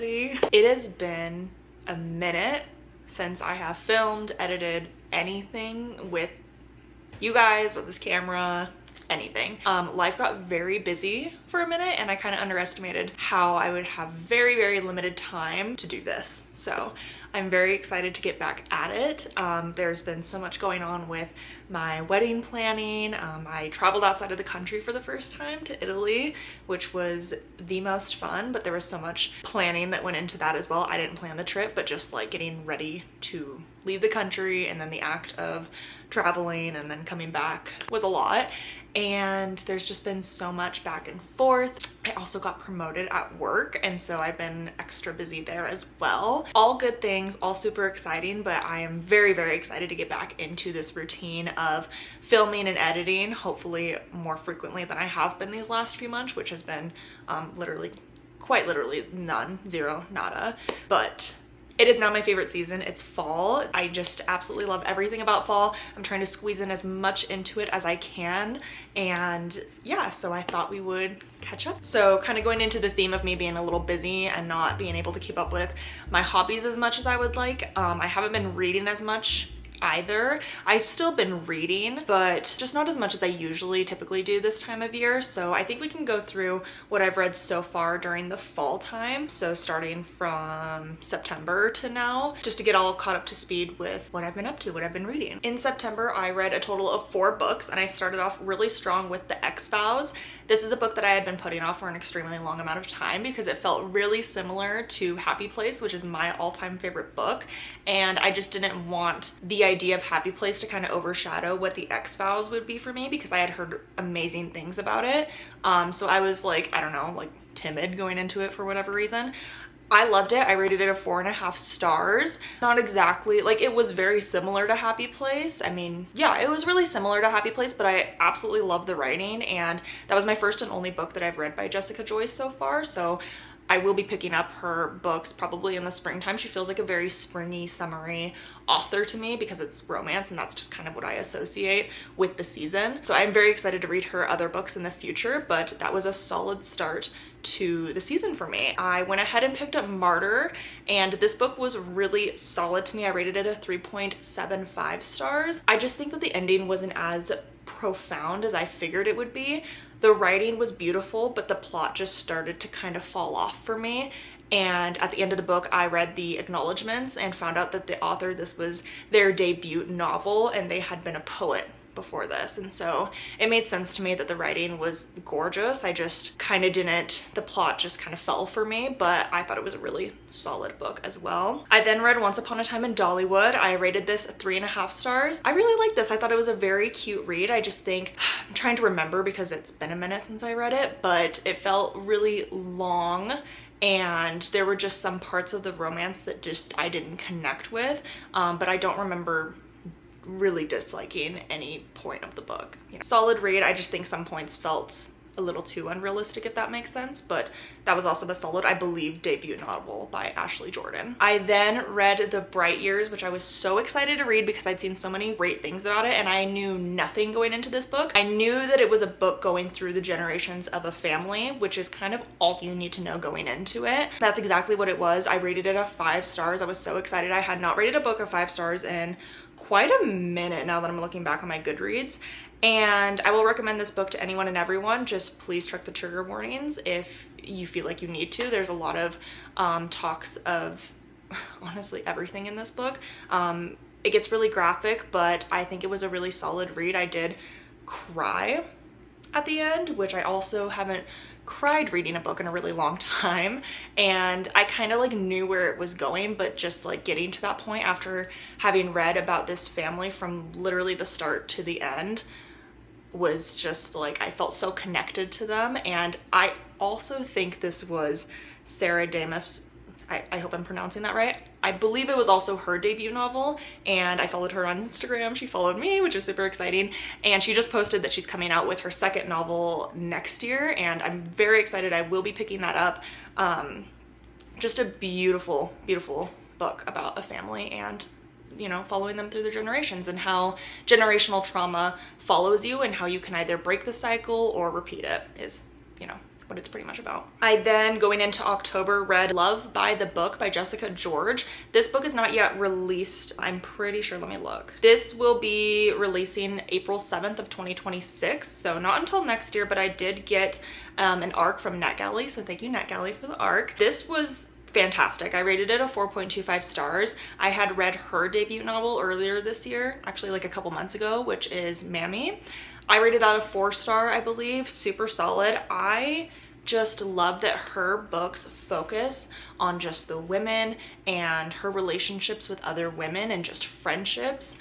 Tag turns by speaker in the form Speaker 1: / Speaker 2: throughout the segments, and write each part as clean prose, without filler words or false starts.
Speaker 1: everybody. It has been a minute since I have filmed, edited anything with you guys, with this camera, anything. Life got very busy for a minute and I kind of underestimated how I would have very, very limited time to do this. So I'm very excited to get back at it. There's been so much going on with my wedding planning. I traveled outside of the country for the first time to Italy, which was the most fun, but there was so much planning that went into that as well. I didn't plan the trip, but just like getting ready to leave the country and then the act of traveling and then coming back was a lot. And there's just been so much back and forth. I also got promoted at work, and so I've been extra busy there as well. All good things, all super exciting, but I am very, very excited to get back into this routine of filming and editing, hopefully more frequently than I have been these last few months, which has been quite literally none, zero, nada. But it is now my favorite season. It's fall. I just absolutely love everything about fall. I'm trying to squeeze in as much into it as I can. And yeah, so I thought we would catch up. So kind of going into the theme of me being a little busy and not being able to keep up with my hobbies as much as I would like. I haven't been reading as much either. I've still been reading, but just not as much as I typically do this time of year. So I think we can go through what I've read so far during the fall time. So starting from September to now, just to get all caught up to speed with what I've been up to, what I've been reading. In September, I read a total of 4 books, and I started off really strong with The X-Files. This is a book that I had been putting off for an extremely long amount of time because it felt really similar to Happy Place, which is my all-time favorite book. And I just didn't want the idea of Happy Place to kind of overshadow what The X-Files would be for me because I had heard amazing things about it. So I was like, I don't know, like timid going into it for whatever reason. I loved it. I rated it a 4.5 stars. Not exactly, like it was very similar to Happy Place. I mean, yeah, it was really similar to Happy Place, but I absolutely loved the writing, and that was my first and only book that I've read by Jessica Joyce so far. So I will be picking up her books probably in the springtime. She feels like a very springy, summery author to me because it's romance, and that's just kind of what I associate with the season. So I'm very excited to read her other books in the future, but that was a solid start to the season for me. I went ahead and picked up Martyr, and this book was really solid to me. I rated it a 3.75 stars. I just think that the ending wasn't as profound as I figured it would be. The writing was beautiful, but the plot just started to kind of fall off for me. And at the end of the book, I read the acknowledgements and found out that the author, this was their debut novel, and they had been a poet before this, and so it made sense to me that the writing was gorgeous. I just kind of didn't, the plot just kind of fell for me, but I thought it was a really solid book as well. I then read Once Upon a Time in Dollywood. I rated this 3.5 stars. I really liked this. I thought it was a very cute read. I just think, I'm trying to remember because it's been a minute since I read it, but it felt really long, and there were just some parts of the romance that just I didn't connect with, but I don't remember really disliking any point of the book. You know, solid read. I just think some points felt a little too unrealistic, if that makes sense, but that was also a solid, I believe, debut novel by Ashley Jordan. I then read The Bright Years, which I was so excited to read because I'd seen so many great things about it, and I knew nothing going into this book. I knew that it was a book going through the generations of a family, which is kind of all you need to know going into it. That's exactly what it was. I rated it a 5 stars. I was so excited. I had not rated a book a 5 stars in quite a minute now that I'm looking back on my Goodreads, and I will recommend this book to anyone and everyone. Just please check the trigger warnings if you feel like you need to. There's a lot of talks of honestly everything in this book. It gets really graphic, but I think it was a really solid read. I did cry at the end, which I also haven't cried reading a book in a really long time, and I kind of like knew where it was going, but just like getting to that point after having read about this family from literally the start to the end was just like, I felt so connected to them. And I also think this was Sarah Dameff's, I hope I'm pronouncing that right. I believe it was also her debut novel, and I followed her on Instagram. She followed me, which is super exciting. And she just posted that she's coming out with her second novel next year, and I'm very excited. I will be picking that up. Just a beautiful, beautiful book about a family and, you know, following them through their generations and how generational trauma follows you and how you can either break the cycle or repeat it is, you know, what it's pretty much about. I then, going into October, read Love by the Book by Jessica George. This book is not yet released. I'm pretty sure, let me look. This will be releasing April 7th of 2026, so not until next year, but I did get an ARC from NetGalley, so thank you NetGalley for the ARC. This was fantastic. I rated it a 4.25 stars. I had read her debut novel earlier this year, actually like a couple months ago, which is Mammy. I rated that a 4-star, I believe. Super solid. I just love that her books focus on just the women and her relationships with other women and just friendships.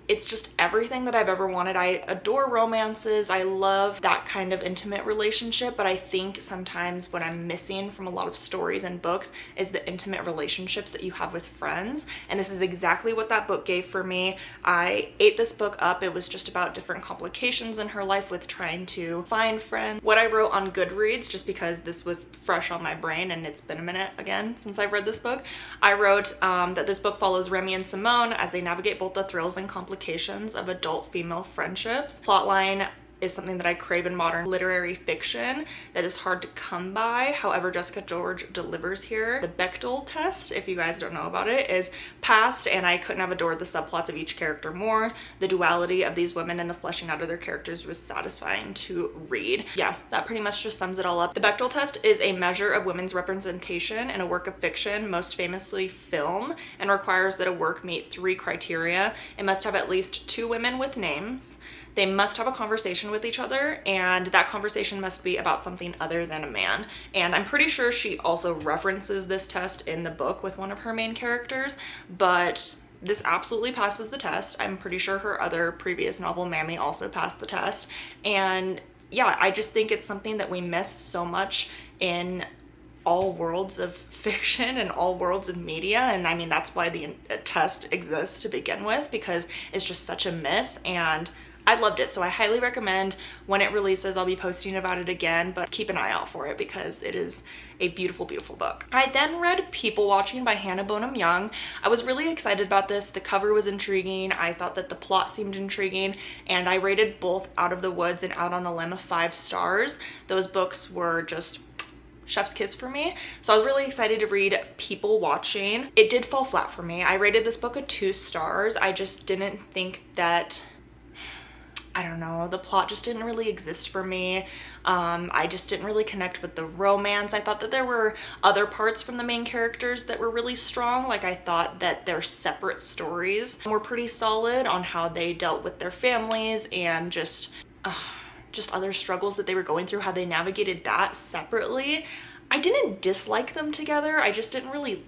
Speaker 1: It's just everything that I've ever wanted. I adore romances. I love that kind of intimate relationship, but I think sometimes what I'm missing from a lot of stories and books is the intimate relationships that you have with friends. And this is exactly what that book gave for me. I ate this book up. It was just about different complications in her life with trying to find friends. What I wrote on Goodreads, just because this was fresh on my brain and it's been a minute again since I've read this book, I wrote that this book follows Remy and Simone as they navigate both the thrills and complications of adult female friendships. Plotline is something that I crave in modern literary fiction that is hard to come by. However, Jessica George delivers here. The Bechdel test, if you guys don't know about it, is passed, and I couldn't have adored the subplots of each character more. The duality of these women and the fleshing out of their characters was satisfying to read. Yeah, that pretty much just sums it all up. The Bechdel test is a measure of women's representation in a work of fiction, most famously film, and requires that a work meet 3 criteria. It must have at least 2 women with names. They must have a conversation with each other, and that conversation must be about something other than a man. And I'm pretty sure she also references this test in the book with one of her main characters, but this absolutely passes the test. I'm pretty sure her other previous novel, Mammy, also passed the test. And yeah, I just think it's something that we miss so much in all worlds of fiction and all worlds of media. And I mean, that's why the test exists to begin with, because it's just such a miss, and I loved it. So I highly recommend. When it releases, I'll be posting about it again, but keep an eye out for it because it is a beautiful, beautiful book. I then read People Watching by Hannah Bonham Young. I was really excited about this. The cover was intriguing. I thought that the plot seemed intriguing, and I rated both Out of the Woods and Out on a Limb 5 stars. Those books were just chef's kiss for me. So I was really excited to read People Watching. It did fall flat for me. I rated this book a 2 stars. I just didn't think that, I don't know, the plot just didn't really exist for me. I just didn't really connect with the romance. I thought that there were other parts from the main characters that were really strong. Like, I thought that their separate stories were pretty solid on how they dealt with their families and just other struggles that they were going through, how they navigated that separately. I didn't dislike them together. I just didn't really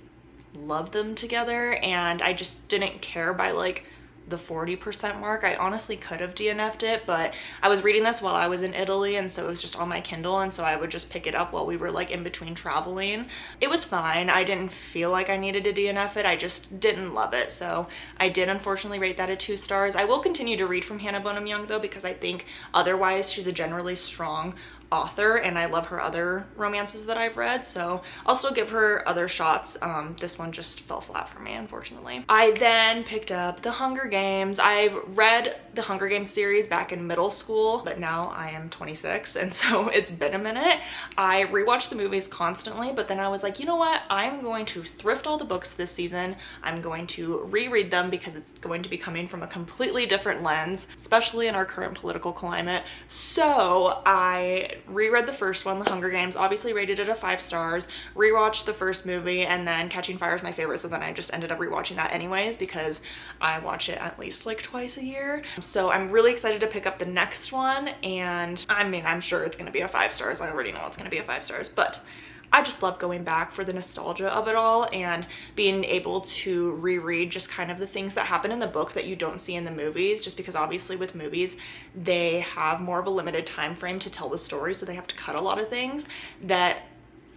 Speaker 1: love them together, and I just didn't care by like the 40% mark. I honestly could have DNF'd it, but I was reading this while I was in Italy, and so it was just on my Kindle, and so I would just pick it up while we were like in between traveling. It was fine. I didn't feel like I needed to DNF it. I just didn't love it, so I did unfortunately rate that at 2 stars. I will continue to read from Hannah Bonham Young though, because I think otherwise she's a generally strong author, and I love her other romances that I've read, so I'll still give her other shots. This one just fell flat for me, unfortunately. I then picked up The Hunger Games. I've read the Hunger Games series back in middle school, but now I am 26, and so it's been a minute. I rewatch the movies constantly, but then I was like, you know what? I'm going to thrift all the books this season. I'm going to reread them because it's going to be coming from a completely different lens, especially in our current political climate. So I reread the first one, The Hunger Games, obviously rated it a 5 stars, rewatched the first movie, and then Catching Fire is my favorite, so then I just ended up rewatching that anyways because I watch it at least like twice a year. So I'm really excited to pick up the next one, and I mean, I'm sure it's gonna be a 5 stars. I already know it's gonna be a 5 stars, but I just love going back for the nostalgia of it all and being able to reread just kind of the things that happen in the book that you don't see in the movies, just because obviously with movies, they have more of a limited time frame to tell the story, so they have to cut a lot of things that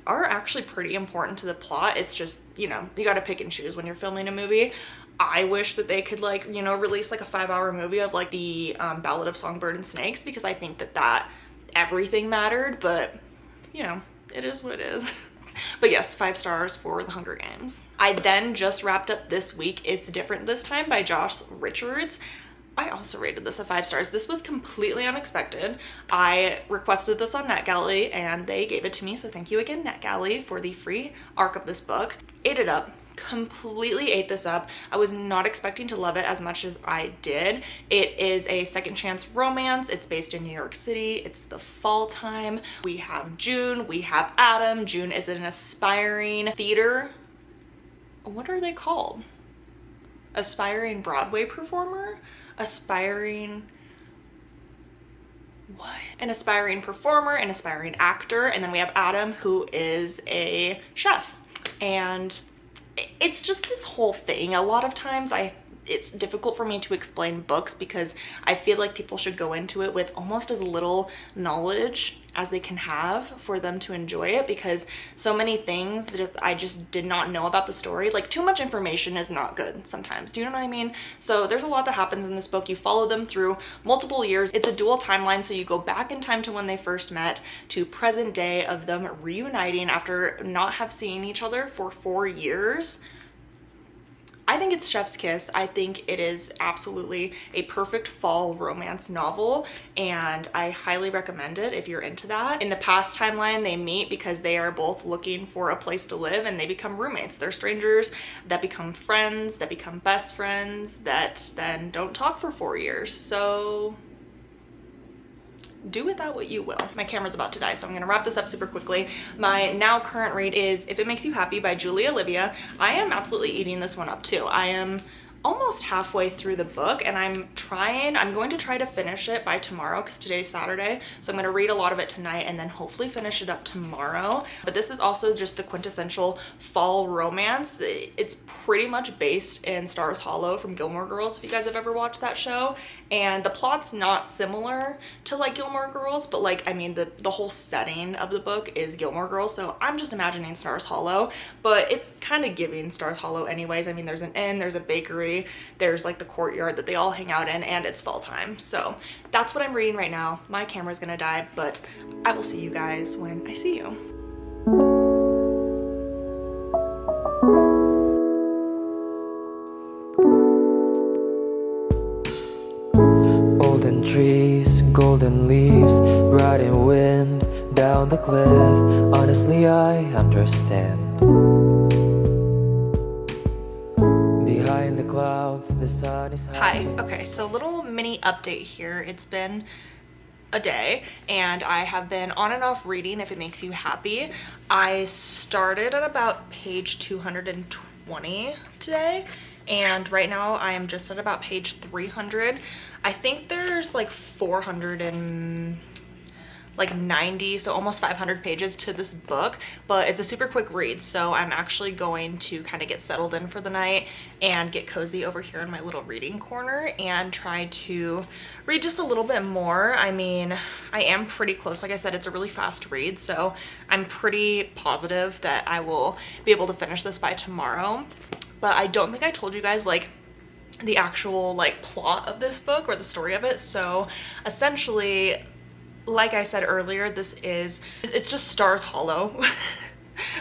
Speaker 1: are actually pretty important to the plot. It's just, you know, you gotta pick and choose when you're filming a movie. I wish that they could, like, you know, release like a 5-hour movie of like the Ballad of Songbird and Snakes, because I think that everything mattered, but you know, it is what it is. But yes, 5 stars for The Hunger Games. I then just wrapped up this week It's Different This Time by Josh Richards. I also rated this a 5 stars. This was completely unexpected. I requested this on NetGalley and they gave it to me, so thank you again, NetGalley, for the free ARC of this book. Ate it up. Completely ate this up. I was not expecting to love it as much as I did. It is a second chance romance. It's based in New York City. It's the fall time. We have June, we have Adam. June is an aspiring theater. What are they called? Aspiring Broadway performer? Aspiring, what? An aspiring performer, an aspiring actor, and then we have Adam, who is a chef. And it's just this whole thing. A lot of times it's difficult for me to explain books because I feel like people should go into it with almost as little knowledge as they can have for them to enjoy it, because so many things that I just did not know about the story. Like, too much information is not good sometimes. Do you know what I mean? So there's a lot that happens in this book. You follow them through multiple years. It's a dual timeline, so you go back in time to when they first met to present day of them reuniting after not have seen each other for 4 years. I think it's chef's kiss. I think it is absolutely a perfect fall romance novel, and I highly recommend it if you're into that. In the past timeline, they meet because they are both looking for a place to live, and they become roommates. They're strangers that become friends, that become best friends, that then don't talk for 4 years. So do with that what you will. My camera's about to die, so I'm gonna wrap this up super quickly. My now current read is If It Makes You Happy by Julia Olivia. I am absolutely eating this one up too. I am almost halfway through the book, and I'm going to try to finish it by tomorrow because today's Saturday. So I'm going to read a lot of it tonight and then hopefully finish it up tomorrow. But this is also just the quintessential fall romance. It's pretty much based in Stars Hollow from Gilmore Girls, if you guys have ever watched that show. And the plot's not similar to like Gilmore Girls, but like, I mean, the whole setting of the book is Gilmore Girls, so I'm just imagining Stars Hollow, but it's kind of giving Stars Hollow anyways. I mean, there's an inn, there's a bakery, there's like the courtyard that they all hang out in, and it's fall time. So that's what I'm reading right now. My camera's gonna die, but I will see you guys when I see you.
Speaker 2: Golden trees, golden leaves, riding wind down the cliff. Honestly, I understand. Behind the clouds, the sun is high.
Speaker 1: Hi, okay, so little mini update here. It's been a day and I have been on and off reading If It Makes You Happy. I started at about page 220 today, and right now I am just at about page 300. I think there's like 490, so almost 500 pages to this book, but it's a super quick read, so I'm actually going to kind of get settled in for the night and get cozy over here in my little reading corner and try to read just a little bit more. I mean, I am pretty close. Like I said, it's a really fast read, so I'm pretty positive that I will be able to finish this by tomorrow. But I don't think I told you guys like the actual like plot of this book or the story of it. So essentially, like I said earlier, it's just Stars Hollow.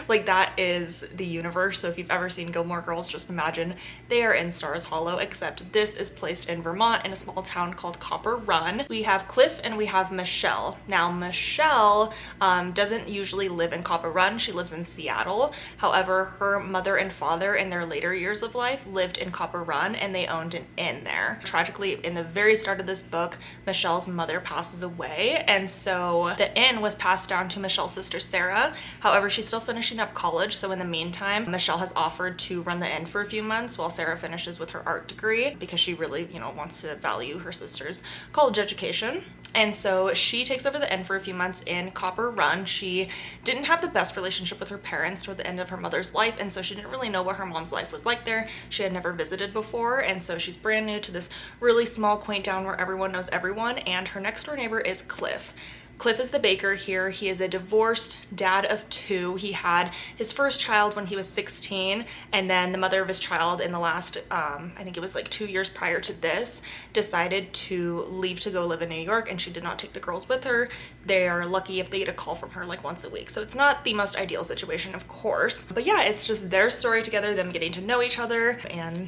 Speaker 1: Like, that is the universe. So if you've ever seen Gilmore Girls, just imagine they are in Stars Hollow, except this is placed in Vermont in a small town called Copper Run. We have Cliff and we have Michelle. Now, Michelle doesn't usually live in Copper Run. She lives in Seattle. However, her mother and father in their later years of life lived in Copper Run, and they owned an inn there. Tragically, in the very start of this book, Michelle's mother passes away, and so the inn was passed down to Michelle's sister Sarah. However, she's still finishing up college, so in the meantime, Michelle has offered to run the inn for a few months while Sarah finishes with her art degree, because she really, wants to value her sister's college education. And so she takes over the inn for a few months in Copper Run. She didn't have the best relationship with her parents toward the end of her mother's life, and so she didn't really know what her mom's life was like there. She had never visited before, and so she's brand new to this really small, quaint town where everyone knows everyone, and her next door neighbor is Cliff. Cliff is the baker here. He is a divorced dad of 2. He had his first child when he was 16, and then the mother of his child in the last, I think it was like 2 years prior to this, decided to leave to go live in New York, and she did not take the girls with her. They are lucky if they get a call from her like once a week. So it's not the most ideal situation, of course. But yeah, it's just their story together, them getting to know each other and,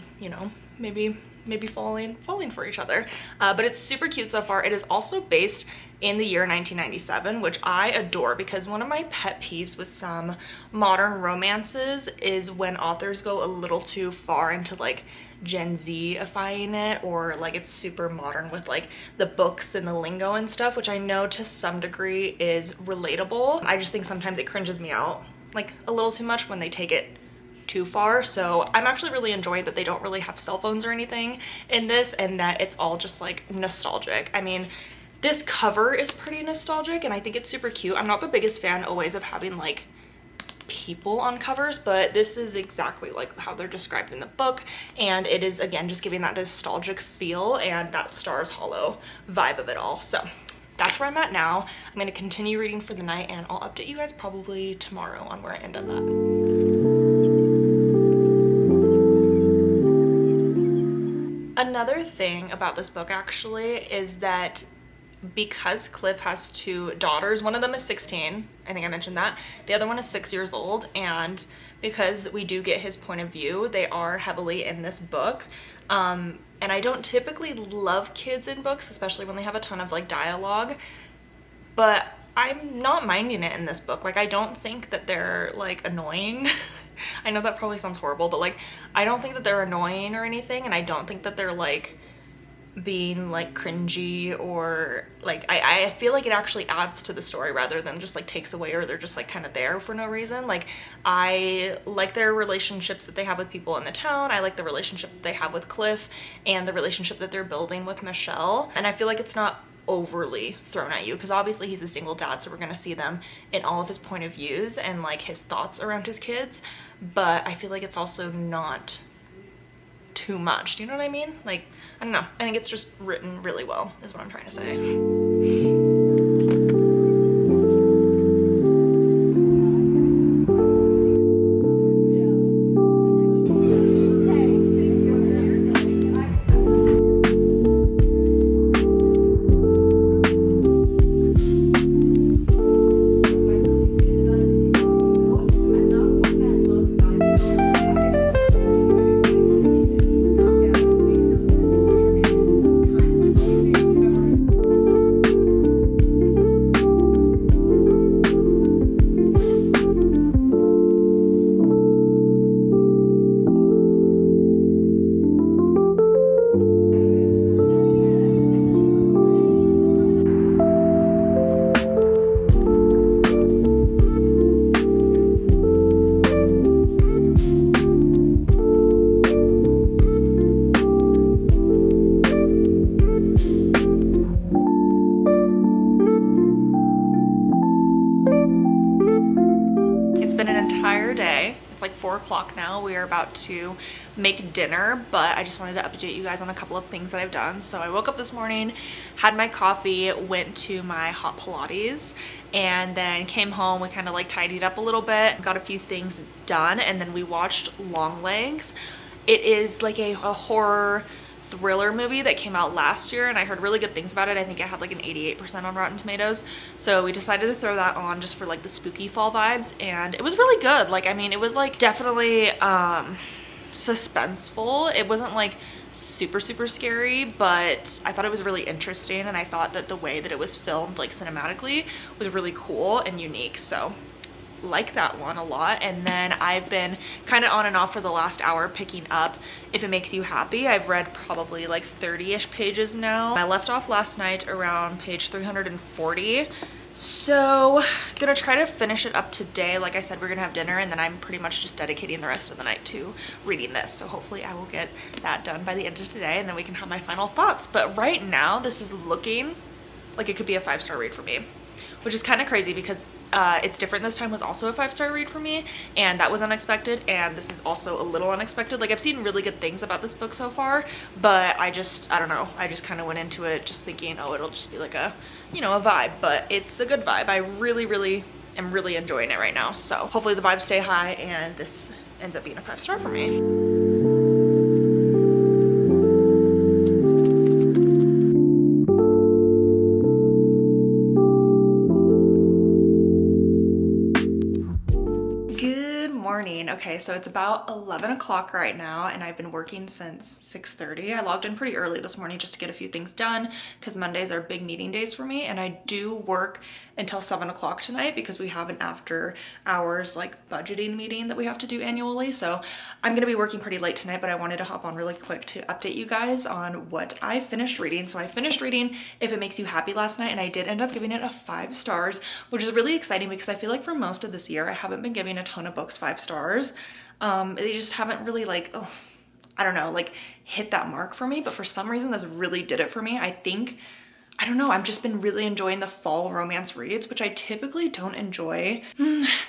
Speaker 1: maybe falling for each other. But it's super cute so far. It is also based in the year 1997, which I adore, because one of my pet peeves with some modern romances is when authors go a little too far into like Gen Z-ifying it, or like it's super modern with like the books and the lingo and stuff, which I know to some degree is relatable. I just think sometimes it cringes me out like a little too much when they take it too far. So I'm actually really enjoying that they don't really have cell phones or anything in this, and that it's all just like nostalgic. I mean, this cover is pretty nostalgic and I think it's super cute. I'm not the biggest fan always of having like people on covers, but this is exactly like how they're described in the book, and it is again just giving that nostalgic feel and that Stars Hollow vibe of it all. So that's where I'm at now. I'm going to continue reading for the night, and I'll update you guys probably tomorrow on where I end up at. Another thing about this book actually is that because Cliff has two daughters, one of them is 16, I think I mentioned that, the other one is 6 years old, and because we do get his point of view, they are heavily in this book. And I don't typically love kids in books, especially when they have a ton of like dialogue, but I'm not minding it in this book. Like, I don't think that they're like annoying. I know that probably sounds horrible, but like I don't think that they're annoying or anything, and I don't think that they're like being like cringy, or like I feel like it actually adds to the story rather than just like takes away, or they're just like kind of there for no reason. Like, I like their relationships that they have with people in the town. I like the relationship that they have with Cliff and the relationship that they're building with Michelle, and I feel like it's not overly thrown at you, because obviously he's a single dad, so we're going to see them in all of his point of views and like his thoughts around his kids, but I feel like it's also not too much. Do you know what I mean? Like, I don't know. I think it's just written really well is what I'm trying to say. It's like 4 o'clock now. We are about to make dinner, but I just wanted to update you guys on a couple of things that I've done. So I woke up this morning, had my coffee, went to my hot Pilates, and then came home. We kind of like tidied up a little bit, got a few things done, and then we watched Longlegs. It is like a horror thriller movie that came out last year, and I heard really good things about it. I think it had like an 88% on Rotten Tomatoes, so we decided to throw that on just for like the spooky fall vibes, and it was really good. Like, I mean, it was like definitely suspenseful. It wasn't like super scary, but I thought it was really interesting, and I thought that the way that it was filmed like cinematically was really cool and unique, so like that one a lot. And then I've been kind of on and off for the last hour picking up If It Makes You Happy. I've read probably like 30-ish pages now. I left off last night around page 340, so gonna try to finish it up today. Like I said, we're gonna have dinner, and then I'm pretty much just dedicating the rest of the night to reading this, so hopefully I will get that done by the end of today, and then we can have my final thoughts. But right now this is looking like it could be a 5-star read for me, which is kind of crazy because It's Different This Time was also a 5-star read for me, and that was unexpected, and this is also a little unexpected. Like, I've seen really good things about this book so far, but I don't know, I just kind of went into it just thinking, oh, it'll just be like a, you know, a vibe, but it's a good vibe. I really am really enjoying it right now, so hopefully the vibes stay high and this ends up being a 5-star for me. Okay, so it's about 11 o'clock right now, and I've been working since 6:30. I logged in pretty early this morning just to get a few things done because Mondays are big meeting days for me, and I do work until 7 o'clock tonight because we have an after hours like budgeting meeting that we have to do annually. So I'm gonna be working pretty late tonight, but I wanted to hop on really quick to update you guys on what I finished reading. So I finished reading If It Makes You Happy last night, and I did end up giving it a 5 stars, which is really exciting because I feel like for most of this year I haven't been giving a ton of books 5 stars. They just haven't really like, oh, I don't know, like hit that mark for me, but for some reason this really did it for me. I don't know, I've just been really enjoying the fall romance reads, which I typically don't enjoy.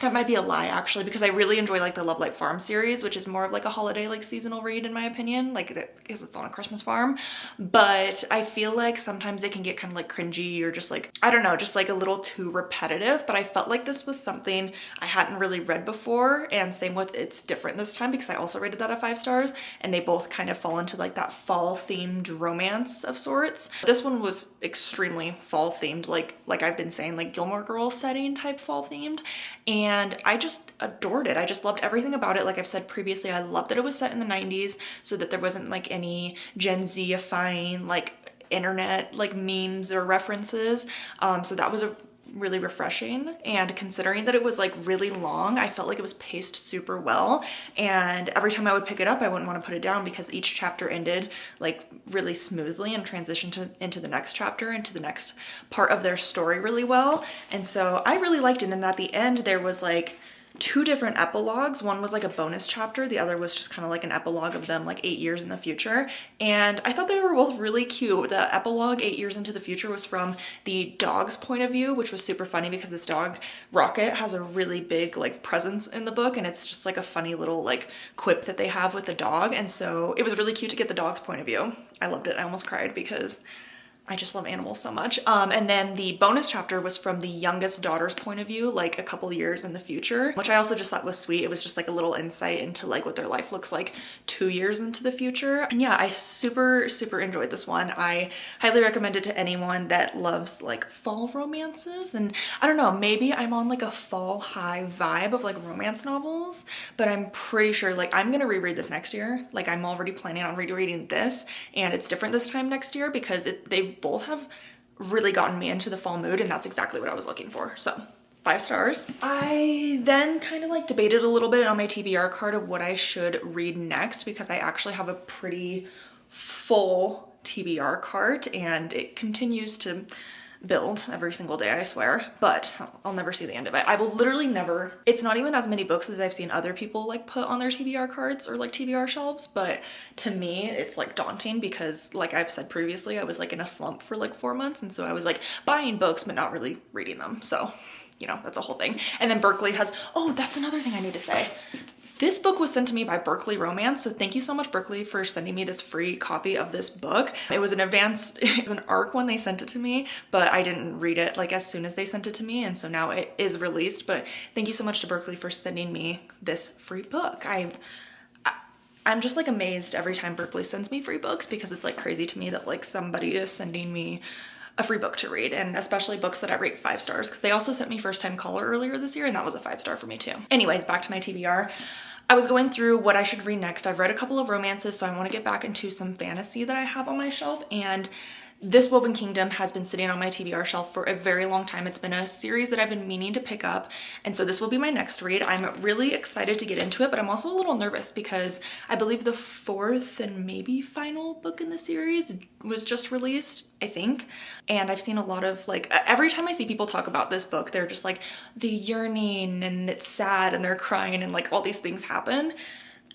Speaker 1: That might be a lie actually, because I really enjoy like the Love Light Farm series, which is more of like a holiday, like seasonal read in my opinion, like because it's on a Christmas farm. But I feel like sometimes they can get kind of like cringy or just like, I don't know, just like a little too repetitive. But I felt like this was something I hadn't really read before, and same with It's Different this time because I also rated that at 5 stars, and they both kind of fall into like that fall themed romance of sorts. This one was extremely fall themed, like I've been saying, like Gilmore Girls setting type fall themed, and I just adored it. I just loved everything about it. Like I've said previously, I loved that it was set in the 90s so that there wasn't like any Gen Z-ifying like internet like memes or references. So that was a really refreshing, and considering that it was like really long, I felt like it was paced super well, and every time I would pick it up I wouldn't want to put it down because each chapter ended like really smoothly and transitioned into the next chapter, into the next part of their story really well. And so I really liked it, and at the end there was like 2 different epilogues. One was like a bonus chapter, the other was just kind of like an epilogue of them like 8 years in the future, and I thought they were both really cute. The epilogue 8 years into the future was from the dog's point of view, which was super funny because this dog Rocket has a really big like presence in the book, and it's just like a funny little like quip that they have with the dog, and so it was really cute to get the dog's point of view. I loved it. I almost cried because I just love animals so much. And then the bonus chapter was from the youngest daughter's point of view, like a couple years in the future, which I also just thought was sweet. It was just like a little insight into like what their life looks like 2 years into the future. And yeah, I super enjoyed this one. I highly recommend it to anyone that loves like fall romances. And I don't know, maybe I'm on like a fall high vibe of like romance novels, but I'm pretty sure like I'm gonna reread this next year. Like I'm already planning on rereading this, and It's Different this time next year because they both have really gotten me into the fall mood, and that's exactly what I was looking for. So 5 stars. I then kind of like debated a little bit on my TBR card of what I should read next because I actually have a pretty full TBR card, and it continues to build every single day, I swear, but I'll never see the end of it. I will literally never, it's not even as many books as I've seen other people like put on their TBR cards or like TBR shelves, but to me it's like daunting because like I've said previously, I was like in a slump for like 4 months, and so I was like buying books but not really reading them. So you know, that's a whole thing. And then Berkeley has, oh, that's another thing I need to say. This book was sent to me by Berkeley Romance, so thank you so much, Berkeley, for sending me this free copy of this book. It was an advanced, it was an ARC when they sent it to me, but I didn't read it like as soon as they sent it to me, and so now it is released. But thank you so much to Berkeley for sending me this free book. I'm just like amazed every time Berkeley sends me free books because it's like crazy to me that like somebody is sending me a free book to read, and especially books that I rate 5 stars, because they also sent me First Time Caller earlier this year, and that was a 5 star for me too. Anyways, back to my TBR. I was going through what I should read next. I've read a couple of romances, so I want to get back into some fantasy that I have on my shelf, and This Woven Kingdom has been sitting on my TBR shelf for a very long time. It's been a series that I've been meaning to pick up, and so this will be my next read. I'm really excited to get into it, but I'm also a little nervous because I believe the 4th and maybe final book in the series was just released, I think. And I've seen a lot of like, every time I see people talk about this book, they're just like the yearning and it's sad and they're crying and like all these things happen.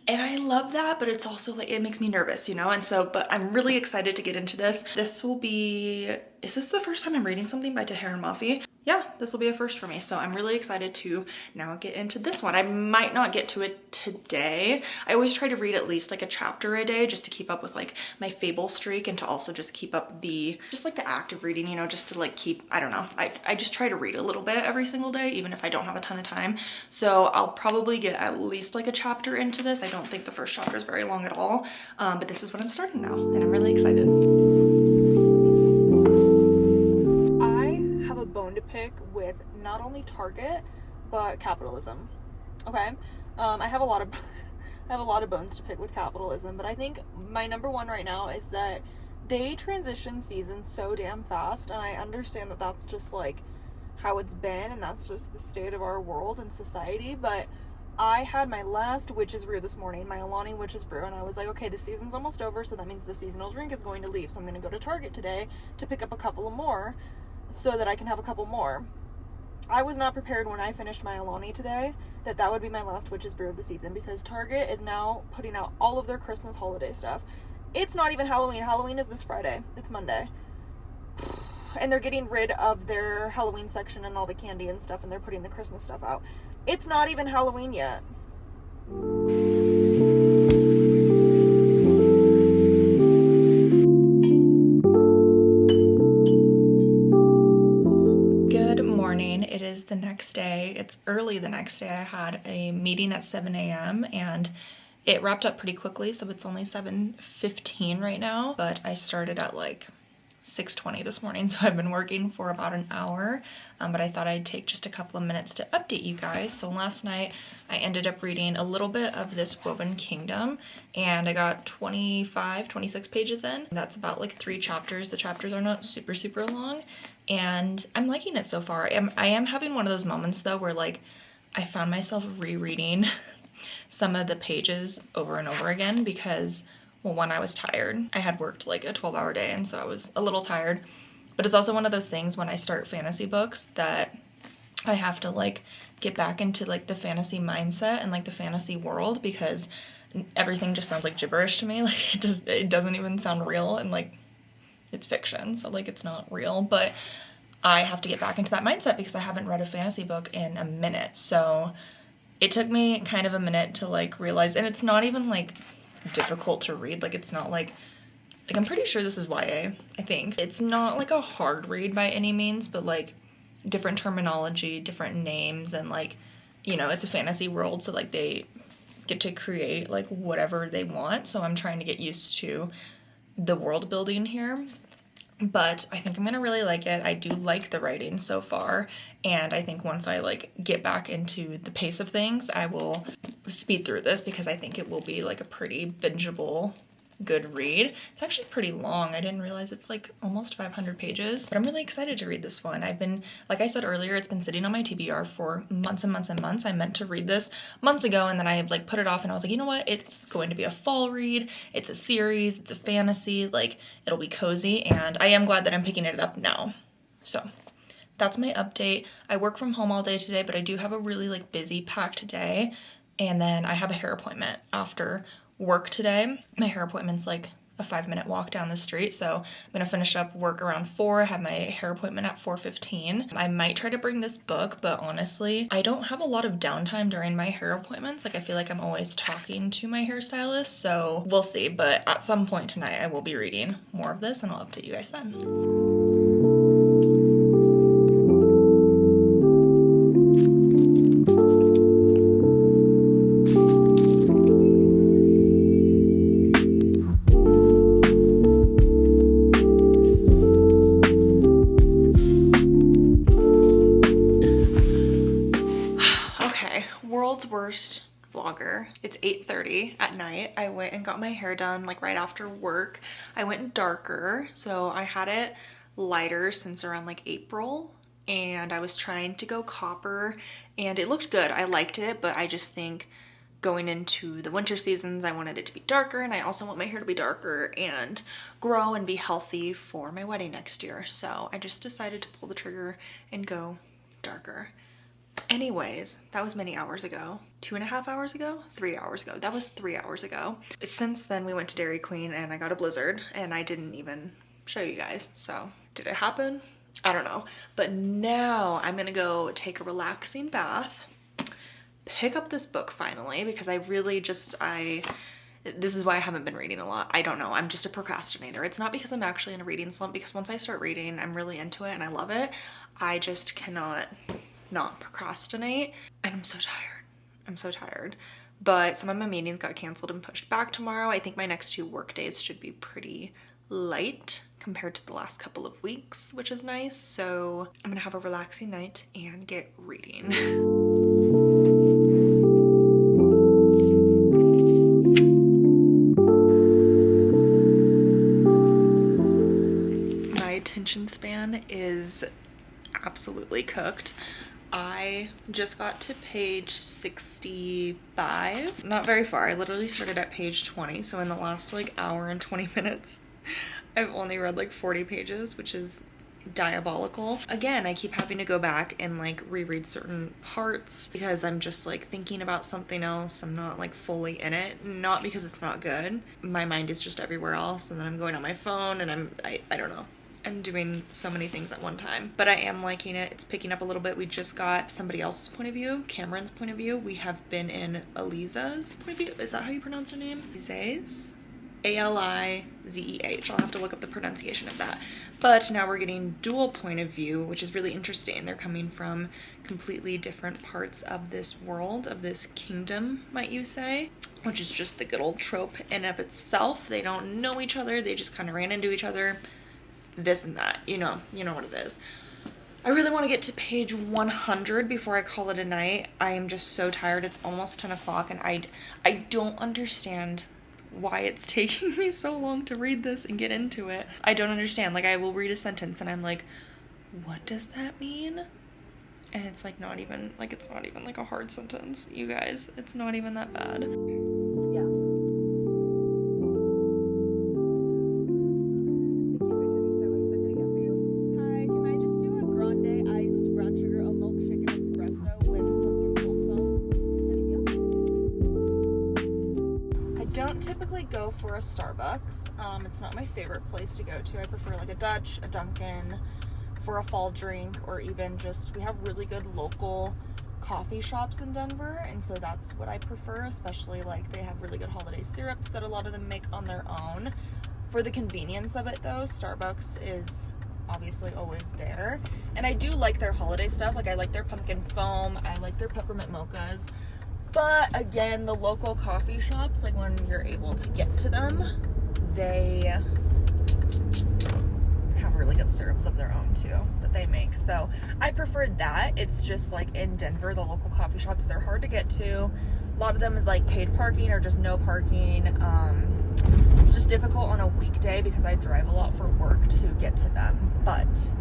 Speaker 1: And I love that, but it's also like, it makes me nervous, you know? And so, but I'm really excited to get into this. This will be, is this the first time I'm reading something by Tahereh Mafi? Yeah, this will be a first for me. So I'm really excited to now get into this one. I might not get to it today. I always try to read at least like a chapter a day just to keep up with like my fable streak, and to also just keep up the, just like the act of reading, you know, just to like keep, I don't know. I just try to read a little bit every single day, even if I don't have a ton of time. So I'll probably get at least like a chapter into this. I don't think the first chapter is very long at all, but this is what I'm starting now, and I'm really excited. Bone to pick with not only Target but capitalism. Okay, I have a lot of I have a lot of bones to pick with capitalism, but I think my number one right now is that they transition seasons so damn fast, and I understand that that's just like how it's been, and that's just the state of our world and society. But I had my last witch's brew this morning, my Alani witch's brew, and I was like, okay, the season's almost over, so that means the seasonal drink is going to leave. So I'm going to go to Target today to pick up a couple of more so that I can have a couple more. I was not prepared when I finished my Alani today that would be my last witch's brew of the season, because Target is now putting out all of their Christmas holiday stuff. It's not even Halloween. Halloween is this Friday. It's Monday. And they're getting rid of their Halloween section and all the candy and stuff, and they're putting the Christmas stuff out. It's not even Halloween yet. Good morning. It is the next day. It's early the next day. I had a meeting at 7 a.m. and it wrapped up pretty quickly, so it's only 7:15 right now, but I started at like 6:20 this morning, so I've been working for about an hour, but I thought I'd take just a couple of minutes to update you guys. So last night I ended up reading a little bit of this Woven Kingdom, and I got 26 pages in. That's about like 3 chapters. The chapters are not super long, and I'm liking it so far. I am having one of those moments though where like I found myself rereading some of the pages over and over again because, well, one, I was tired. I had worked like a 12-hour day, and so I was a little tired. But it's also one of those things when I start fantasy books that I have to like get back into like the fantasy mindset and like the fantasy world, because everything just sounds like gibberish to me. Like it doesn't even sound real, and like it's fiction, so like it's not real. But I have to get back into that mindset because I haven't read a fantasy book in a minute. So it took me kind of a minute to like realize, and it's not even like difficult to read. Like it's not like I'm pretty sure this is YA, I think. It's not like a hard read by any means, but like different terminology, different names, and like, you know, it's a fantasy world, so like they get to create like whatever they want. So I'm trying to get used to the world building here. But I think I'm gonna really like it. I do like the writing so far, and I think once I like get back into the pace of things, I will speed through this because I think it will be like a pretty bingeable good read. It's actually pretty long. I didn't realize it's like almost 500 pages, but I'm really excited to read this one. I've been, like I said earlier, it's been sitting on my TBR for months and months and months. I meant to read this months ago, and then I like put it off, and I was like, you know what? It's going to be a fall read. It's a series. It's a fantasy. Like, it'll be cozy, and I am glad that I'm picking it up now. So that's my update. I work from home all day today, but I do have a really like busy, packed day, and then I have a hair appointment after work today. My hair appointment's like a 5-minute walk down the street, so I'm gonna finish up work around 4. I have my hair appointment at 4:15. I might try to bring this book, but honestly, I don't have a lot of downtime during my hair appointments. Like I feel like I'm always talking to my hairstylist, so we'll see. But at some point tonight, I will be reading more of this, and I'll update you guys then. World's worst vlogger. It's 8:30 at night. I went and got my hair done like right after work. I went darker, so I had it lighter since around like April, and I was trying to go copper, and it looked good. I liked it, but I just think going into the winter seasons, I wanted it to be darker, and I also want my hair to be darker and grow and be healthy for my wedding next year. So I just decided to pull the trigger and go darker. Anyways, that was many hours ago. 2.5 hours ago? 3 hours ago. That was 3 hours ago. Since then, we went to Dairy Queen and I got a blizzard, and I didn't even show you guys. So, did it happen? I don't know. But now I'm gonna go take a relaxing bath, pick up this book finally, because I really just, this is why I haven't been reading a lot. I don't know. I'm just a procrastinator. It's not because I'm actually in a reading slump, because once I start reading, I'm really into it and I love it. I just cannot not procrastinate, and I'm so tired. I'm so tired. But some of my meetings got canceled and pushed back tomorrow. I think my next 2 work days should be pretty light compared to the last couple of weeks, which is nice. So I'm gonna have a relaxing night and get reading. attention span is absolutely cooked. I just got to page 65. Not very far. I literally started at page 20. So in the last like hour and 20 minutes, I've only read like 40 pages, which is diabolical. Again, I keep having to go back and like reread certain parts because I'm just like thinking about something else. I'm not like fully in it. Not because it's not good. My mind is just everywhere else, and then I'm going on my phone and I don't know. I'm doing so many things at one time, but I am liking it. It's picking up a little bit. We just got somebody else's point of view, Cameron's point of view. We have been in Aliza's point of view. Is that how you pronounce her name? Alize's? Alizeh. I'll have to look up the pronunciation of that. But now we're getting dual point of view, which is really interesting. They're coming from completely different parts of this world, of this kingdom, might you say, which is just the good old trope in of itself. They don't know each other. They just kind of ran into each other. This and that, you know what it is. I really want to get to page 100 before I call it a night. I am just so tired. It's almost 10 o'clock and I don't understand why it's taking me so long to read this and get into it. I don't understand. Like, I will read a sentence and I'm like, what does that mean? And it's like not even like a hard sentence, you guys. It's not even that bad.
Speaker 3: Yeah. Hi, can I just do a grande iced brown sugar, a milkshake, and espresso with pumpkin cold foam?
Speaker 1: I don't typically go for a Starbucks. It's not my favorite place to go to. I prefer like a Dutch, a Dunkin' for a fall drink, or even just, we have really good local coffee shops in Denver, and so that's what I prefer, especially like they have really good holiday syrups that a lot of them make on their own. For the convenience of it though, Starbucks is obviously always there, and I do like their holiday stuff. Like I like their pumpkin foam, I like their peppermint mochas. But again, the local coffee shops, like when you're able to get to them, they have really good syrups of their own too that they make. So I prefer that. It's just like in Denver, the local coffee shops, they're hard to get to. A lot of them is like paid parking or just no parking. It's just difficult on a weekday because I drive a lot for work to get to them. But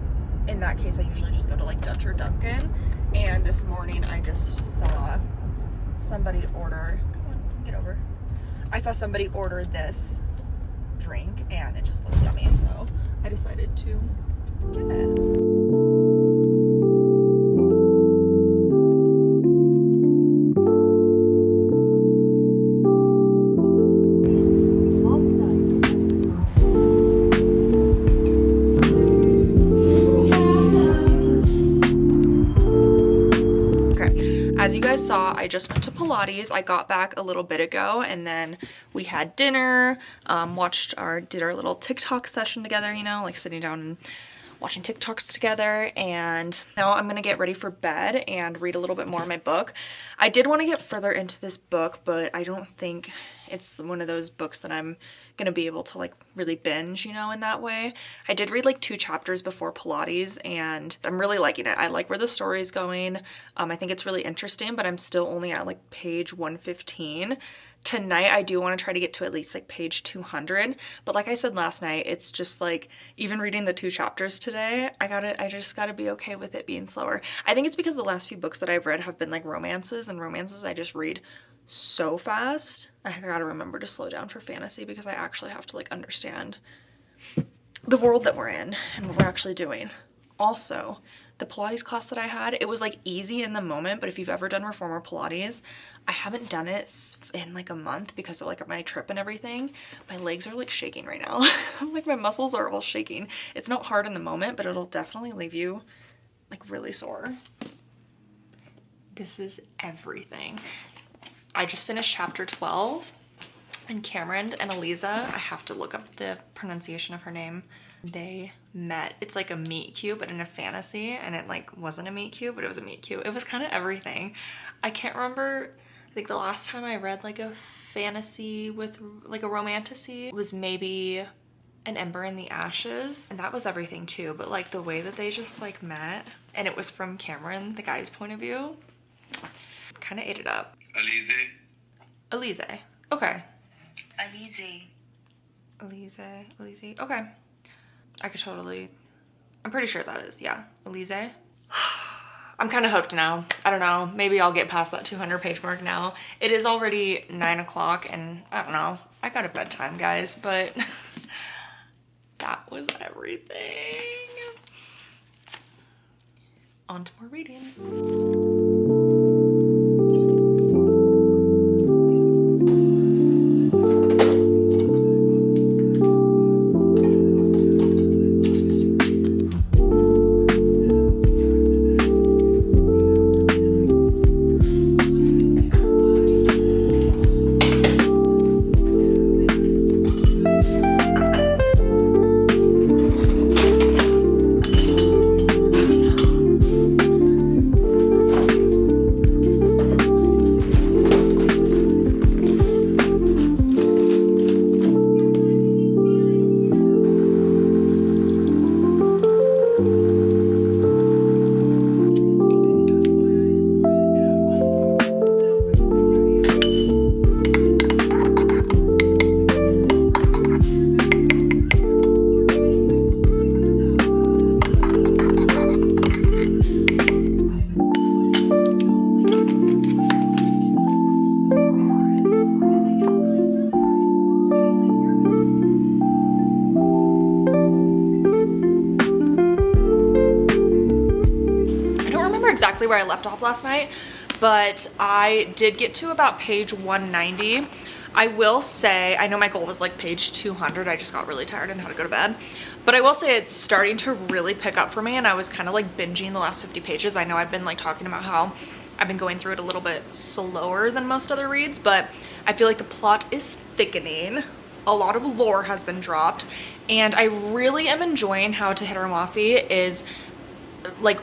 Speaker 1: in that case, I usually just go to like Dutch or Dunkin'. And this morning I just saw somebody order, come on, get over. I saw somebody order this drink and it just looked yummy, so I decided to get it. As you guys saw, I just went to Pilates. I got back a little bit ago and then we had dinner, did our little TikTok session together, you know, like sitting down and watching TikToks together. And now I'm gonna get ready for bed and read a little bit more of my book. I did want to get further into this book, but I don't think it's one of those books that I'm gonna be able to like really binge, you know, in that way. I did read like 2 chapters before Pilates and I'm really liking it. I like where the story's going. I think it's really interesting, but I'm still only at like page 115. Tonight I do want to try to get to at least like page 200, but like I said last night, it's just like even reading the 2 chapters today, I just gotta be okay with it being slower. I think it's because the last few books that I've read have been like romances, and romances I just read so fast. I gotta remember to slow down for fantasy because I actually have to like understand the world that we're in and what we're actually doing. Also, the Pilates class that I had, it was like easy in the moment, but if you've ever done reformer Pilates, I haven't done it in like a month because of like my trip and everything. My legs are like shaking right now. Like my muscles are all shaking. It's not hard in the moment, but it'll definitely leave you like really sore. This is everything. I just finished chapter 12, and Cameron and Aliza, I have to look up the pronunciation of her name. They met. It's like a meet cute, but in a fantasy, and it like wasn't a meet cute, but it was a meet cute. It was kind of everything. I can't remember, I think the last time I read like a fantasy with like a romantasy was maybe An Ember in the Ashes, and that was everything too, but like the way that they just like met, and it was from Cameron, the guy's point of view, kind of ate it up. Alize. Okay. Alize. Okay. I could totally I'm pretty sure that is, yeah, Elise. I'm kind of hooked now. I don't know, maybe I'll get past that 200 page mark now. It is already 9 o'clock and I don't know, I got a bedtime, guys, but that was everything. On to more reading. Exactly where I left off last night, but I did get to about page 190. I will say, I know my goal was like page 200. I just got really tired and had to go to bed, but I will say it's starting to really pick up for me, and I was kind of like binging the last 50 pages. I know I've been like talking about how I've been going through it a little bit slower than most other reads, but I feel like the plot is thickening. A lot of lore has been dropped, and I really am enjoying how Tahira Mafi is like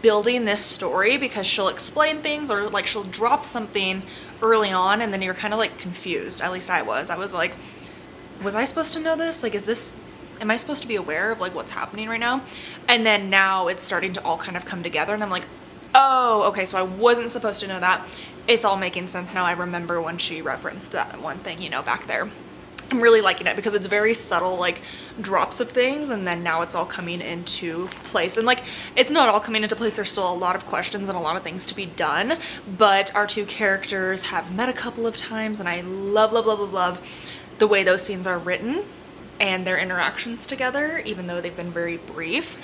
Speaker 1: building this story, because she'll explain things or like she'll drop something early on and then you're kind of like confused. At least I was like, was I supposed to know this? Like, am I supposed to be aware of like what's happening right now? And then now it's starting to all kind of come together and I'm like, oh, okay, so I wasn't supposed to know that. It's all making sense now. I remember when she referenced that one thing, you know, back there. I'm really liking it because it's very subtle, like drops of things, and then now it's all coming into place. And like, it's not all coming into place. There's still a lot of questions and a lot of things to be done, but our two characters have met a couple of times, and I love, love, love, love, love the way those scenes are written and their interactions together, even though they've been very brief.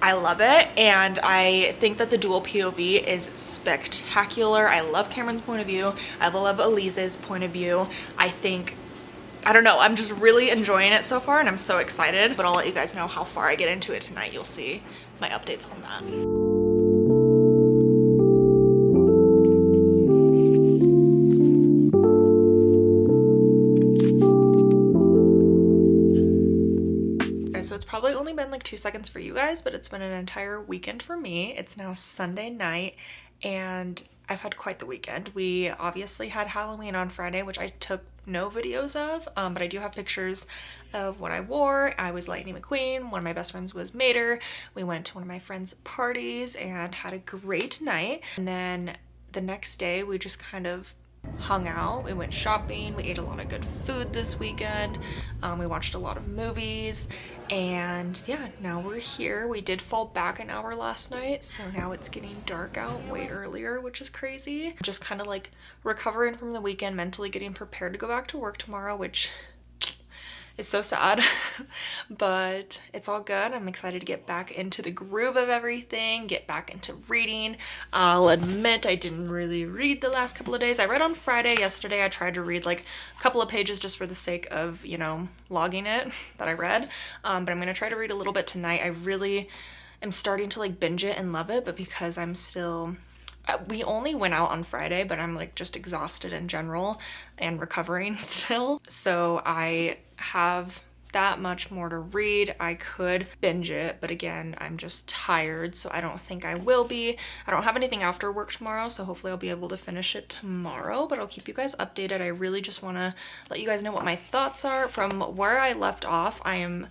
Speaker 1: I love it, and I think that the dual POV is spectacular. I love Cameron's point of view. I love Elise's point of view. I don't know, I'm just really enjoying it so far and I'm so excited, but I'll let you guys know how far I get into it tonight. You'll see my updates on that. Okay, so it's probably only been like 2 seconds for you guys, but it's been an entire weekend for me. It's now Sunday night and I've had quite the weekend. We obviously had Halloween on Friday, which I took no videos of, but I do have pictures of what I wore. I was Lightning McQueen. One of my best friends was Mater. We went to one of my friends' parties and had a great night. And then the next day we just kind of hung out. We went shopping. We ate a lot of good food this weekend. We watched a lot of movies. And yeah, now we're here. We did fall back an hour last night, so now it's getting dark out way earlier, which is crazy. Just kind of like recovering from the weekend, mentally getting prepared to go back to work tomorrow, which is so sad, but it's all good. I'm excited to get back into the groove of everything, get back into reading. I'll admit I didn't really read the last couple of days. I read on Friday. Yesterday I tried to read like a couple of pages just for the sake of, you know, logging it that I read, but I'm gonna try to read a little bit tonight. I really am starting to like binge it and love it, but because I'm still we only went out on Friday, but I'm like just exhausted in general and recovering still. So I have that much more to read. I could binge it, but again, I'm just tired, so I don't think I will be. I don't have anything after work tomorrow, so hopefully I'll be able to finish it tomorrow, but I'll keep you guys updated. I really just want to let you guys know what my thoughts are. From where I left off, I am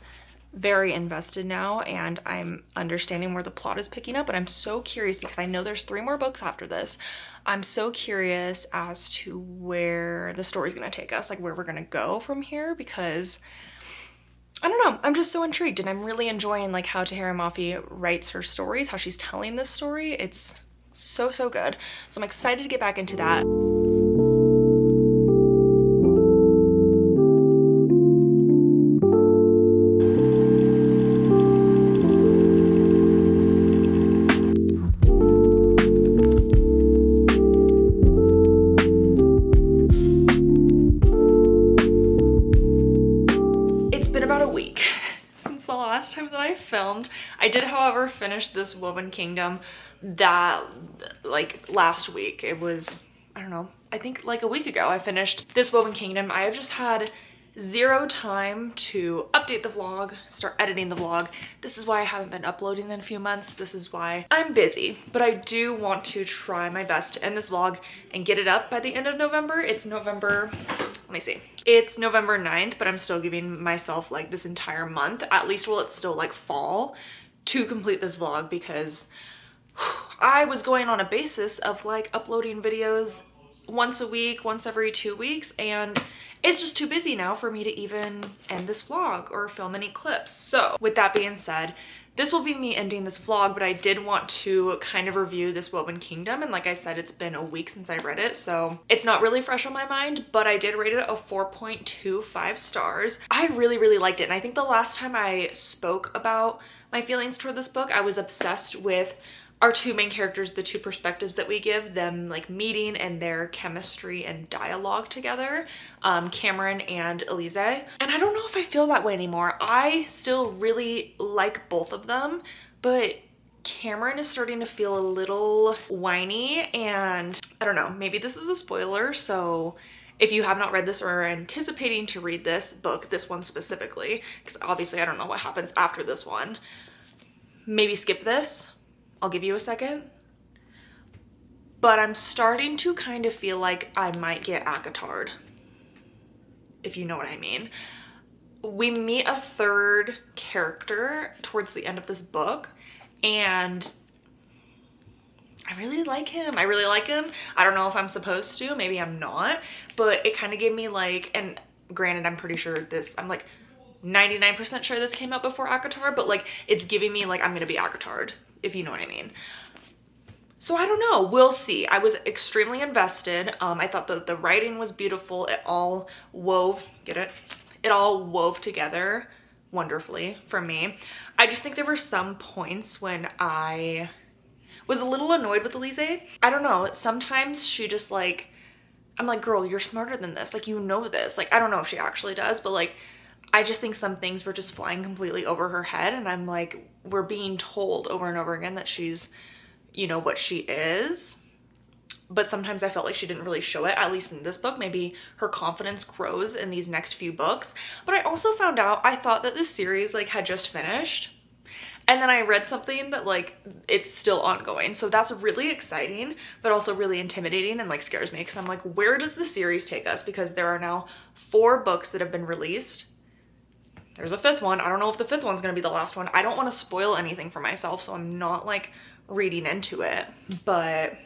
Speaker 1: very invested now and I'm understanding where the plot is picking up, but I'm so curious because I know there's 3 more books after this. I'm so curious as to where the story's gonna take us, like where we're gonna go from here, because I don't know, I'm just so intrigued, and I'm really enjoying like how Tahira Mafi writes her stories, how she's telling this story. It's so, so good. So I'm excited to get back into that. It's been about a week since the last time that I filmed. I did, however, finish this Woven Kingdom that like last week. It was, I don't know, I think like a week ago I finished this Woven Kingdom. I have just had zero time to update the vlog, start editing the vlog. This is why I haven't been uploading in a few months. This is why I'm busy, but I do want to try my best to end this vlog and get it up by the end of November. It's November, let me see. It's November 9th, but I'm still giving myself like this entire month, at least while it's still like fall, to complete this vlog, because I was going on a basis of like uploading videos once a week, once every 2 weeks, and it's just too busy now for me to even end this vlog or film any clips. So with that being said, this will be me ending this vlog, but I did want to kind of review this Woven Kingdom, and like I said, it's been a week since I read it, so it's not really fresh on my mind, but I did rate it a 4.25 stars. I really, really liked it, and I think the last time I spoke about my feelings toward this book, I was obsessed with our two main characters, the two perspectives that we give them, like meeting and their chemistry and dialogue together, Cameron and Elise. And I don't know if I feel that way anymore. I still really like both of them, but Cameron is starting to feel a little whiny, and I don't know, maybe this is a spoiler, so if you have not read this or are anticipating to read this book, this one specifically, because obviously I don't know what happens after this one, maybe skip this. I'll give you a second. But I'm starting to kind of feel like I might get ACCCKKKK, if you know what I mean. We meet a third character towards the end of this book, and I really like him. I really like him. I don't know if I'm supposed to, maybe I'm not, but it kind of gave me like, and granted, I'm pretty sure this, I'm like 99% sure this came out before ACCCKKK, but like it's giving me like I'm gonna be ACCCKKK'd, if you know what I mean. So I don't know, we'll see. I was extremely invested. I thought that the writing was beautiful. It all wove, get it? It all wove together wonderfully for me. I just think there were some points when I was a little annoyed with Elise. I don't know, sometimes she just like, I'm like, girl, you're smarter than this. Like, you know this. Like, I don't know if she actually does, but like, I just think some things were just flying completely over her head, and I'm like, we're being told over and over again that she's, you know, what she is, but sometimes I felt like she didn't really show it, at least in this book. Maybe her confidence grows in these next few books. But I also found out, I thought that this series like had just finished, and then I read something that like it's still ongoing, so that's really exciting, but also really intimidating and like scares me, because I'm like, where does the series take us? Because there are now 4 books that have been released. There's a 5th one. I don't know if the 5th one's gonna be the last one. I don't want to spoil anything for myself, so I'm not like reading into it, but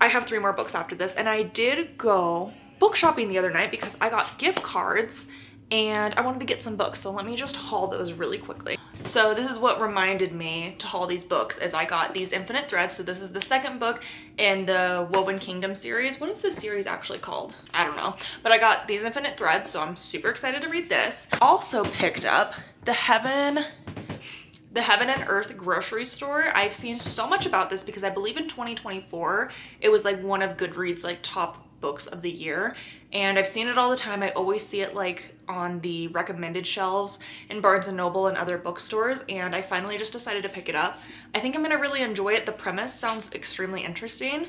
Speaker 1: I have 3 more books after this. And I did go book shopping the other night because I got gift cards and I wanted to get some books, so let me just haul those really quickly. So this is what reminded me to haul these books, is I got these Infinite Threads. So this is the 2nd book in the Woven Kingdom series. What is this series actually called? I don't know, but I got these Infinite Threads, so I'm super excited to read this. Also picked up the Heaven and Earth grocery store. I've seen so much about this because I believe in 2024 it was like one of Goodreads like top books of the year, and I've seen it all the time. I always see it like on the recommended shelves in Barnes and Noble and other bookstores, and I finally just decided to pick it up. I think I'm gonna really enjoy it. The premise sounds extremely interesting,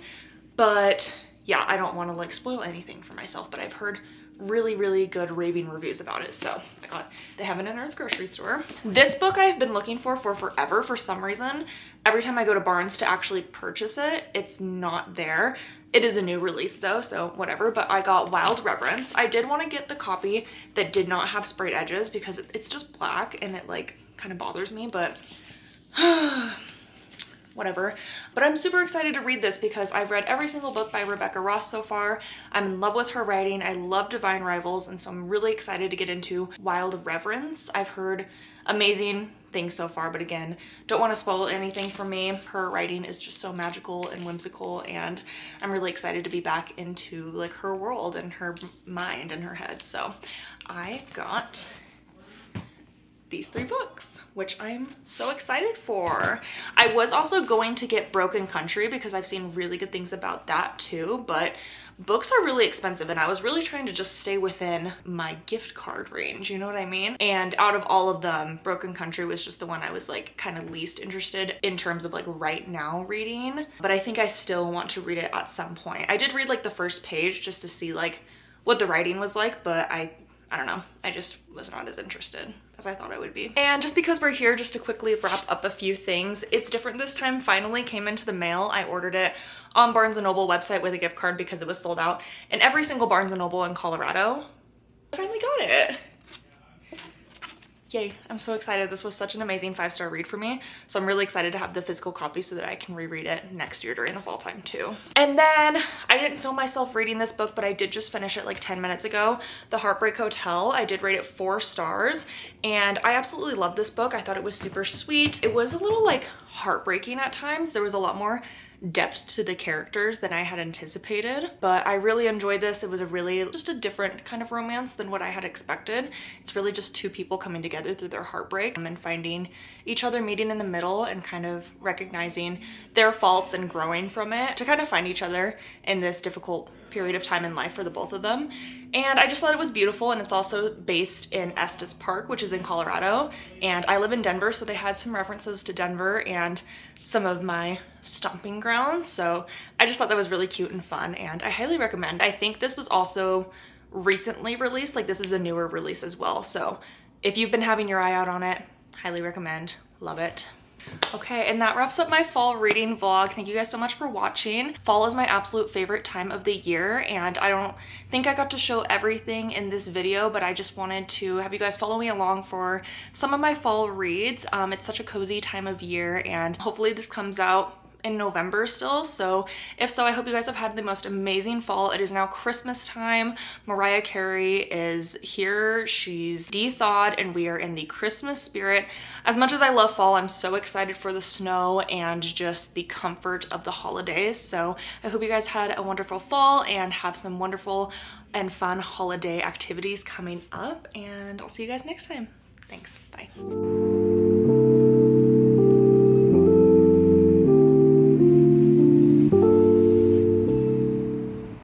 Speaker 1: but yeah, I don't want to like spoil anything for myself, but I've heard really, really good raving reviews about it. So I got the Heaven and Earth grocery store. This book I've been looking for forever. For some reason, every time I go to Barnes to actually purchase it, it's not there. It is a new release though, so whatever, but I got Wild Reverence. I did want to get the copy that did not have sprayed edges because it's just black and it like kind of bothers me, but whatever. But I'm super excited to read this because I've read every single book by Rebecca Ross so far. I'm in love with her writing. I love Divine Rivals, and so I'm really excited to get into Wild Reverence. I've heard amazing things so far, but again, don't want to spoil anything for me. Her writing is just so magical and whimsical, and I'm really excited to be back into like her world and her mind and her head. So I got these 3 books, which I'm so excited for. I was also going to get Broken Country because I've seen really good things about that too, but books are really expensive and I was really trying to just stay within my gift card range, you know what I mean? And out of all of them, Broken Country was just the one I was like kind of least interested in terms of like right now reading, but I think I still want to read it at some point. I did read like the first page just to see like what the writing was like, but I don't know, I just was not as interested as I thought I would be. And just because we're here, just to quickly wrap up a few things, It's Different This Time finally came into the mail. I ordered it on Barnes & Noble website with a gift card because it was sold out in every single Barnes & Noble in Colorado. I finally got it. Yay, I'm so excited. This was such an amazing 5-star read for me. So I'm really excited to have the physical copy so that I can reread it next year during the fall time too. And then I didn't film myself reading this book, but I did just finish it like 10 minutes ago. The Heartbreak Hotel. I did rate it 4 stars and I absolutely loved this book. I thought it was super sweet. It was a little like heartbreaking at times. There was a lot more depth to the characters than I had anticipated, but I really enjoyed this. It was a really just a different kind of romance than what I had expected. It's really just 2 people coming together through their heartbreak and finding each other, meeting in the middle and kind of recognizing their faults and growing from it to kind of find each other in this difficult period of time in life for the both of them. And I just thought it was beautiful, and it's also based in Estes Park, which is in Colorado, and I live in Denver, so they had some references to Denver and some of my stomping grounds. So I just thought that was really cute and fun, and I highly recommend. I think this was also recently released, like this is a newer release as well. So if you've been having your eye out on it, highly recommend. Love it. Okay, and that wraps up my fall reading vlog. Thank you guys so much for watching. Fall is my absolute favorite time of the year, and I don't think I got to show everything in this video, but I just wanted to have you guys follow me along for some of my fall reads. It's such a cozy time of year, and hopefully this comes out in November still. So if so, I hope you guys have had the most amazing fall. It is now Christmas time. Mariah Carey is here. She's de-thawed and we are in the Christmas spirit. As much as I love fall, I'm so excited for the snow and just the comfort of the holidays. So I hope you guys had a wonderful fall and have some wonderful and fun holiday activities coming up, and I'll see you guys next time. Thanks. Bye.